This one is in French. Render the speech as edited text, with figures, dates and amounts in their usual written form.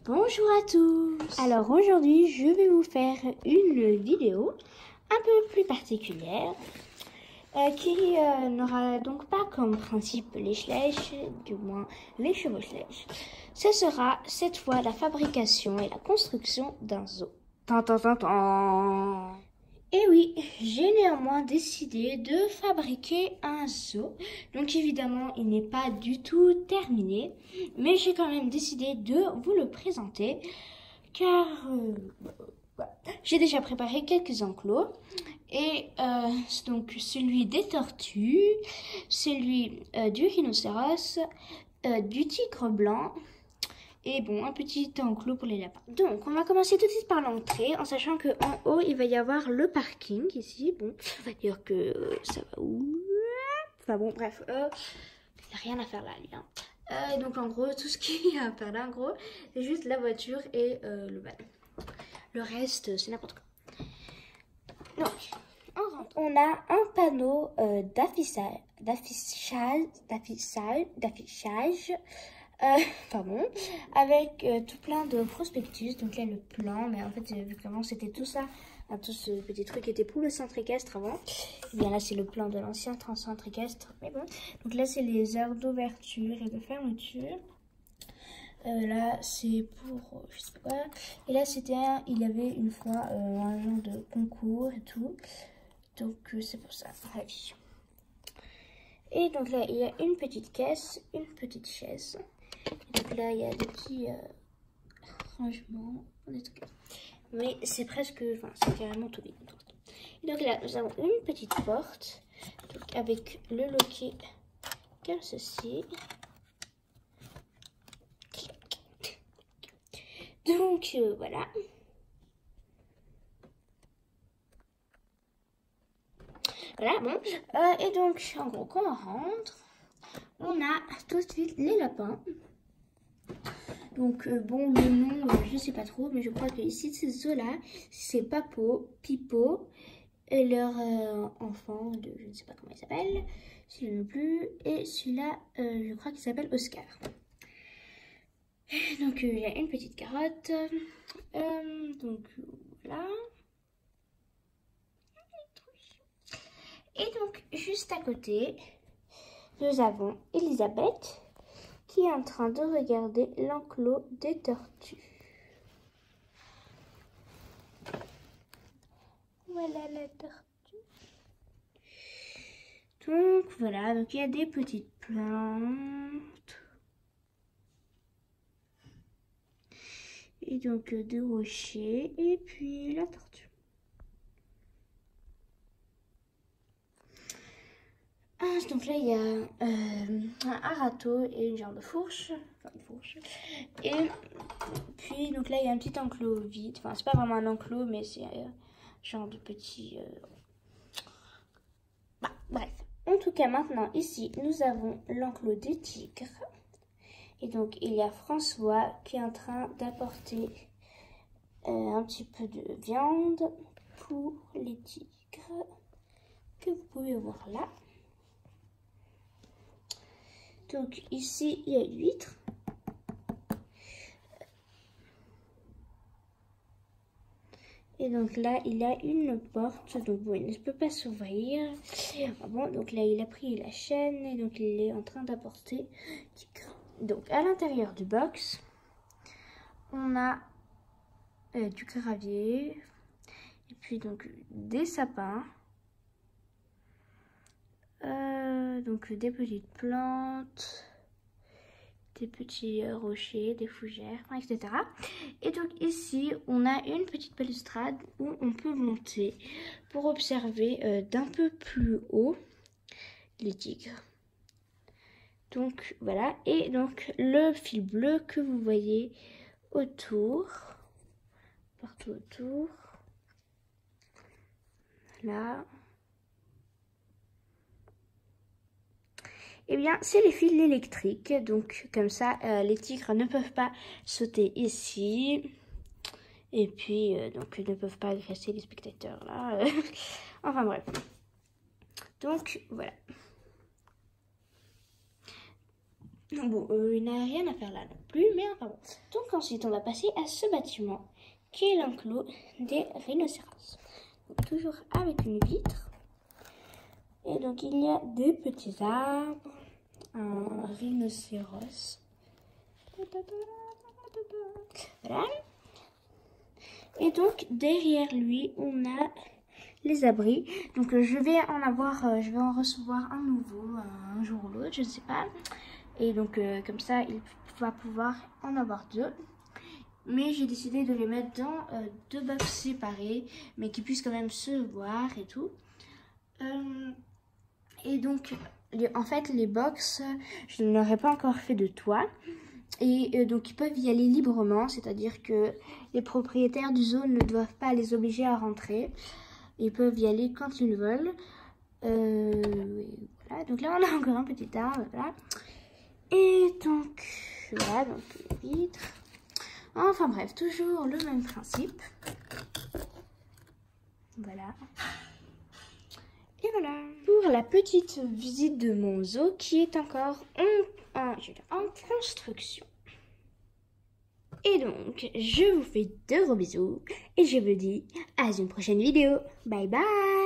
Bonjour à tous. Alors aujourd'hui je vais vous faire une vidéo un peu plus particulière qui n'aura donc pas comme principe les schleich, du moins les chevauchèches. Ce sera cette fois la fabrication et la construction d'un zoo. Et oui, j'ai néanmoins décidé de fabriquer un zoo. Donc évidemment, il n'est pas du tout terminé, mais j'ai quand même décidé de vous le présenter car voilà. J'ai déjà préparé quelques enclos et donc celui des tortues, celui du rhinocéros, du tigre blanc. Et bon, un petit enclos pour les lapins. Donc, on va commencer tout de suite par l'entrée, en sachant qu'en haut, il va y avoir le parking, ici. Bon, on va dire que ça va où? Enfin bon, bref, il n'y a rien à faire là, lui. Hein. Donc, en gros, tout ce qu'il y a à faire là, en gros, c'est juste la voiture et le ballon. Le reste, c'est n'importe quoi. Donc, en rentrant, on a un panneau d'affichage. Pardon, avec tout plein de prospectus. Donc là le plan, mais en fait vu qu'avant c'était tout ça, hein, tout ce petit truc était pour le centre équestre avant. Et bien là c'est le plan de l'ancien centre équestre, mais bon. Donc là c'est les heures d'ouverture et de fermeture. Là c'est pour je sais pas quoi. Et là c'était il y avait une fois un genre de concours et tout. Donc c'est pour ça. Allez. Et donc là il y a une petite caisse, une petite chaise. Donc là, il y a des petits rangements, des trucs. Mais c'est presque, enfin, c'est carrément tout vide. Et donc là, nous avons une petite porte, donc avec le loquet comme ceci. Donc voilà. Voilà, bon. Et donc, en gros, quand on rentre, on a tout de suite les lapins. Donc bon, le nom, je sais pas trop, mais je crois que ici, c'est ceux-là, c'est Papo, Pipo, et leur enfant, je ne sais pas comment il s'appelle, celui-là non plus, et celui-là, je crois qu'il s'appelle Oscar. Donc il y a une petite carotte, donc voilà. Et donc juste à côté, nous avons Elisabeth, qui est en train de regarder l'enclos des tortues. Voilà la tortue. Donc voilà, donc il y a des petites plantes. Et donc des rochers et puis la tortue. Donc là il y a un râteau et une genre de fourche. Enfin une fourche. Et puis donc là il y a un petit enclos vide. Enfin c'est pas vraiment un enclos mais c'est genre de petit... Bah, bref. En tout cas maintenant ici nous avons l'enclos des tigres. Et donc il y a François qui est en train d'apporter un petit peu de viande pour les tigres que vous pouvez voir là. Donc ici il y a une huître. Et donc là il a une porte, donc bon il ne peut pas s'ouvrir. Bon, donc là il a pris la chaîne et donc il est en train d'apporter tigre. Donc à l'intérieur du box on a du gravier et puis donc des sapins. Donc des petites plantes, des petits rochers, des fougères, etc. Et donc ici, on a une petite balustrade où on peut monter pour observer d'un peu plus haut les tigres. Donc voilà, et donc le fil bleu que vous voyez autour, partout autour, là. Eh bien, c'est les fils électriques. Donc, comme ça, les tigres ne peuvent pas sauter ici. Et puis, donc, ils ne peuvent pas agresser les spectateurs, là. Enfin, bref. Donc, voilà. Bon, il n'a rien à faire là non plus, mais enfin bon. Donc ensuite, on va passer à ce bâtiment qui est l'enclos des rhinocéros. Donc, toujours avec une vitre. Et donc il y a des petits arbres, un rhinocéros. Voilà. Et donc derrière lui, on a les abris. Donc je vais en recevoir un nouveau un jour ou l'autre, je ne sais pas. Et donc comme ça, il va pouvoir en avoir deux. Mais j'ai décidé de les mettre dans deux box séparées, mais qui puissent quand même se voir et tout. Et donc, en fait, les box, je ne leur ai pas encore fait de toit. Et donc, ils peuvent y aller librement, c'est-à-dire que les propriétaires du zoo ne doivent pas les obliger à rentrer. Ils peuvent y aller quand ils veulent. Voilà, donc là, on a encore un petit arbre, voilà. Et donc, voilà, donc les vitres. Enfin bref, toujours le même principe. Voilà. Et voilà. Pour la petite visite de mon zoo qui est encore en construction. Et donc, je vous fais de gros bisous et je vous dis à une prochaine vidéo. Bye bye!